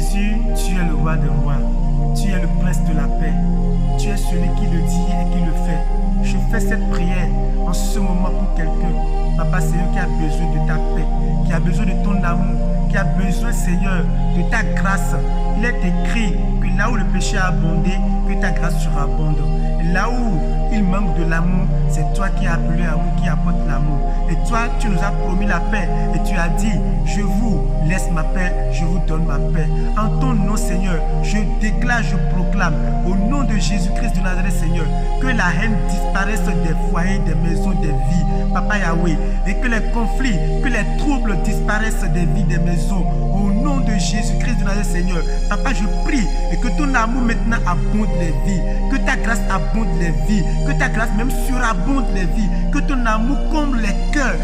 Jésus, tu es le roi des rois. Tu es le prince de la paix. Tu es celui qui le dit et qui le fait. Je fais cette prière en ce moment pour quelqu'un, Papa Seigneur, qui a besoin de ta paix, qui a besoin de ton amour, qui a besoin, Seigneur, de ta grâce. Il est écrit que là où le péché a abondé, que ta grâce surabonde. Et là où il manque de l'amour, c'est toi qui as appelé l'amour, qui apporte l'amour. Et toi, tu nous as promis la paix. Et tu as dit, je vous laisse ma paix, je vous donne ma paix. En ton nom, Seigneur, je déclare, je proclame, au nom de Jésus-Christ de Nazareth, Seigneur, que la haine disparaisse des foyers, des maisons, des vies, Papa Yahweh, et que les conflits, que les troubles disparaissent des vies, des maisons. Au nom de Jésus-Christ de Nazareth, Seigneur, Papa, je prie et que ton amour maintenant abonde les vies, que ta grâce abonde les vies, que ta grâce même surabonde les vies, que ton amour comble les cœurs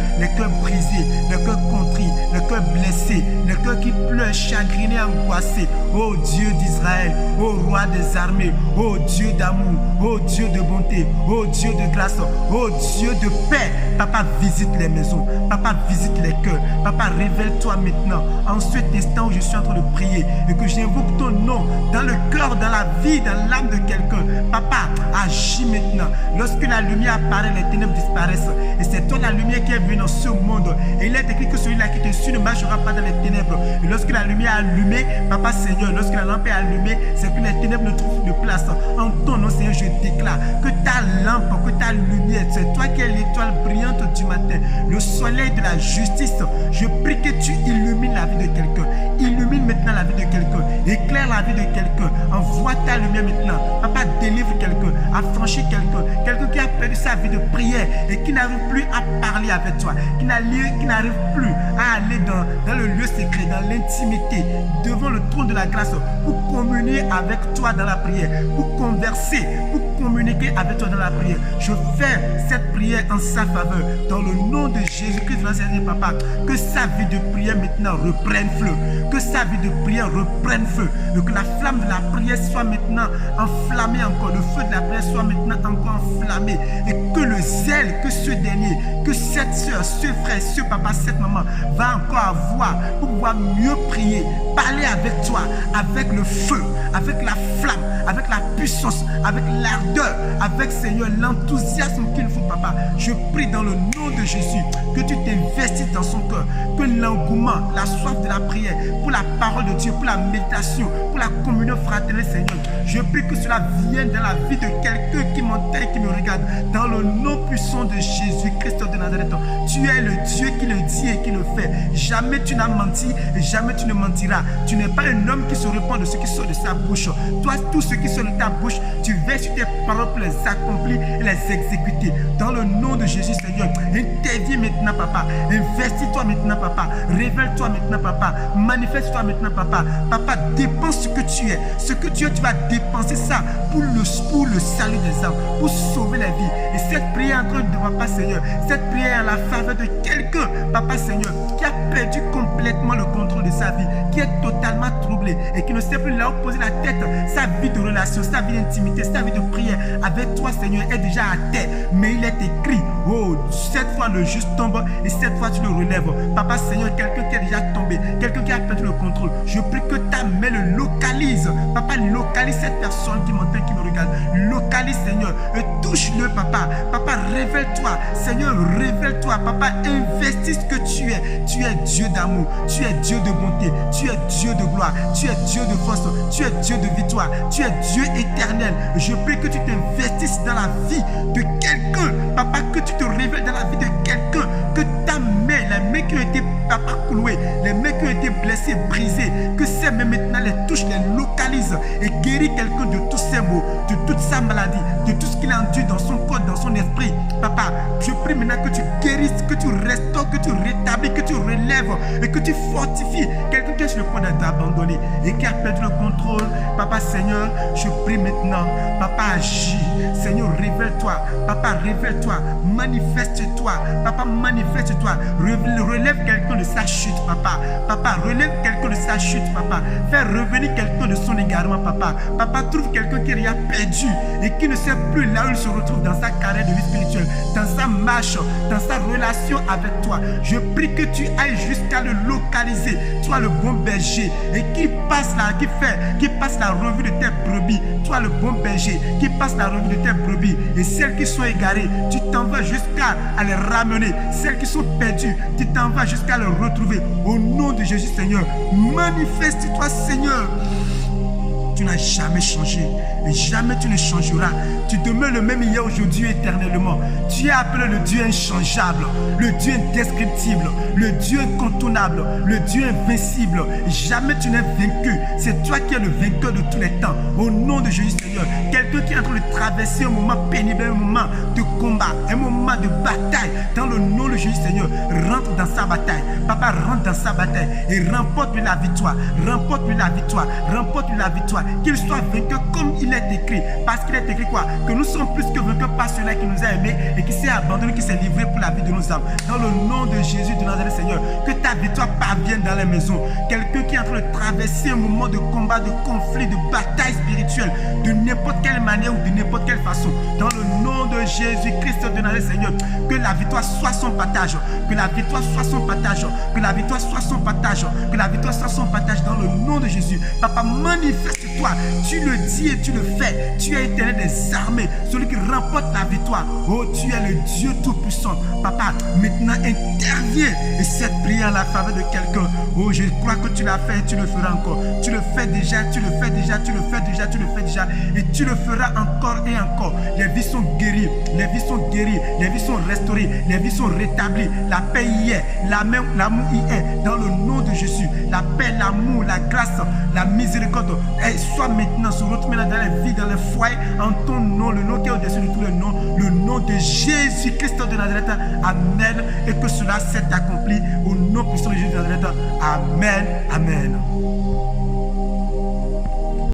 brisés, les cœurs contrits, les cœurs blessés, les cœurs qui pleurent, chagrinés, angoissés. Ô Dieu d'Israël, ô roi des armées, ô Dieu d'amour, ô Dieu de bonté, ô Dieu de grâce, ô Dieu de paix. Papa, visite les maisons, Papa, visite les cœurs. Papa, révèle-toi maintenant en cet instant où je suis en train de prier et que j'invoque ton nom dans le cœur, dans la vie, dans l'âme de quelqu'un. Papa, agis maintenant. Lorsque la lumière apparaît, les ténèbres disparaissent. Et c'est toi la lumière qui est venue dans ce monde. Et il est écrit que celui-là qui te suit ne marchera pas dans les ténèbres. Et lorsque la lumière est allumée, Papa Seigneur, lorsque la lampe est allumée, c'est que les ténèbres ne trouvent de place. En ton nom, Seigneur, je déclare que ta lampe, que ta lumière, c'est toi qui es l'étoile brillante du matin, le soleil de la justice. Je prie que tu illumines la vie de quelqu'un. Illumine maintenant la vie de quelqu'un. Éclaire la vie de quelqu'un. Envoie ta lumière maintenant. Papa, délivre quelqu'un. Affranchis quelqu'un. Quelqu'un qui a perdu sa vie de prière et qui n'arrive plus à parler avec toi. Qui n'arrive plus à aller dans le lieu secret, dans l'intimité, devant le trône de la grâce pour communier avec toi dans la prière, pour converser, pour communiquer avec toi dans la prière. Je fais cette prière en sa faveur. Dans le nom de Jésus-Christ, Papa, que sa vie de prière maintenant reprenne feu. Que sa vie de prière reprenne feu. Et que la flamme de la prière soit maintenant enflammée encore. Le feu de la prière soit maintenant encore enflammé. Et que le zèle, que ce dernier, que cette soeur, ce frère, ce papa, cette maman va encore avoir pour pouvoir mieux prier, parler avec toi, avec le feu, avec la flamme, avec la puissance, avec l'ardeur, avec, Seigneur, l'enthousiasme qu'il faut, Papa. Je prie dans le nom de Jésus que tu t'investisses dans son cœur, que l'engouement, la soif de la prière, pour la parole de Dieu, pour la méditation, pour la communion fraternelle, Seigneur. Je prie que cela vienne dans la vie de quelqu'un qui m'entend et qui me regarde, dans le nom puissant de Jésus-Christ de Nazareth. Tu es le Dieu qui le dit et qui le fait. Jamais tu n'as menti et jamais tu ne mentiras. Tu n'es pas un homme qui se répand de ce qui sort de sa bouche. Toi, tout ce qui sort de ta bouche, tu veilles sur tes paroles pour les accomplir et les exécuter. Dans le nom de Jésus, Seigneur, interviens maintenant, Papa. Investis-toi maintenant, Papa. Révèle-toi maintenant, Papa. Manifeste-toi maintenant, Papa. Papa, dépense ce que tu es. Ce que tu es, tu vas dépenser ça pour le salut des âmes, pour sauver la vie. Et cette prière en train de Papa, Seigneur, cette prière à la faveur de quelqu'un, Papa, Seigneur, qui a perdu complètement le contrôle de sa vie, qui est totalement troublé et qui ne sait plus là où poser la tête. Sa vie de relation, sa vie d'intimité, sa vie de prière avec toi, Seigneur, est déjà à terre. Mais il est écrit, oh, cette fois le juste tombe et cette fois tu le relèves. Papa, Seigneur, quelqu'un qui est déjà tombé, quelqu'un qui a perdu le contrôle, je prie que ta main le localise. Papa, localise cette personne qui m'entend, qui me regarde. Localise, Seigneur, et touche-le, Papa. Papa, révèle-toi. Seigneur, révèle-toi. Papa, investis ce que tu es. Tu es Dieu d'amour. Tu es Dieu de bonté. Tu es Dieu de gloire. Tu es Dieu de force. Tu es Dieu de victoire. Tu es Dieu éternel. Je prie que tu t'investisses dans la vie de quelqu'un. Papa, que tu te révèles dans la vie de quelqu'un. Que ta main, les mains qui ont été, Papa, clouées, les mains qui ont été blessées, brisées, que ces mains maintenant les touchent, les localisent et guérit quelqu'un de tous ses maux, de toute sa maladie, de tout ce qu'il a enduit dans son corps, dans son esprit. Papa, je prie maintenant que tu guérisses, que tu restaures, que tu rétablis, que tu relèves et que tu fortifies quelqu'un qui est sur le point d'être abandonné et qui a perdu le contrôle. Papa, Seigneur, je prie maintenant. Papa, agis. Seigneur, révèle-toi. Papa, révèle-toi. Manifeste-toi. Papa, manifeste-toi. Relève relève quelqu'un de sa chute, papa. Papa, relève quelqu'un de sa chute, papa. Fais revenir quelqu'un de son égarement, papa. Papa, trouve quelqu'un qui a perdu et qui ne sait plus là où il se retrouve dans sa carrière de vie spirituelle, dans sa marche, dans sa relation avec toi. Je prie que tu ailles jusqu'à le localiser, toi le bon berger, et qui passe la revue de tes brebis, toi le bon berger, qui passe la revue de tes brebis, et celles qui sont égarées, tu t'en vas jusqu'à les ramener, celles qui sont perdues, tu t'en vas jusqu'à les retrouver, au nom de Jésus Seigneur. Manifeste-toi Seigneur. Tu n'as jamais changé et jamais tu ne changeras. Tu demeures le même hier, aujourd'hui, éternellement. Tu es appelé le Dieu inchangeable, le Dieu indescriptible, le Dieu incontournable, le Dieu invincible. Jamais tu n'es vaincu. C'est toi qui es le vainqueur de tous les temps. Au nom de Jésus Seigneur, quelqu'un qui est en train de traverser un moment pénible, un moment de combat, un moment de bataille, dans le nom de Jésus Seigneur, rentre dans sa bataille. Papa, rentre dans sa bataille et remporte-lui la victoire. Remporte-lui la victoire. Remporte-lui la victoire. Qu'il soit vainqueur comme il est écrit. Parce qu'il est écrit quoi? Que nous sommes plus que vainqueurs par celui qui nous a aimés et qui s'est abandonné, qui s'est livré pour la vie de nos âmes. Dans le nom de Jésus de Nazareth, Seigneur, que ta victoire parvienne dans les maisons. Quelqu'un qui est en train de traverser un moment de combat, de conflit, de bataille spirituelle, de n'importe quelle manière ou de n'importe quelle façon. Dans le nom de Jésus-Christ de Nazareth, Seigneur, que la victoire soit son partage. Que la victoire soit son partage. Que la victoire soit son partage. Que la victoire soit son partage dans le nom de Jésus. Papa, manifeste-toi. Tu le dis et tu le fais. Tu es éternel des armées, celui qui remporte la victoire. Oh, tu es le Dieu tout-puissant. Papa, maintenant interviens et cette prière à la faveur de quelqu'un. Oh, je crois que tu l'as fait et tu le feras encore. Tu le fais déjà, tu le fais déjà, tu le fais déjà, tu le fais déjà. Et tu le feras encore et encore. Les vies sont guéries, les vies sont guéries, les vies sont restaurées, les vies sont rétablies. La paix y est, l'amour y est. Dans le nom de Jésus, la paix, l'amour, la grâce, la miséricorde, soit maintenant, se retrouve maintenant dans les vies, dans les foyers, en ton nom, le nom qui est au-dessus de tous les noms, le nom de Jésus-Christ de Nazareth. Amen. Et que cela s'est accompli au nom puissant de Jésus de Nazareth. Amen. Amen.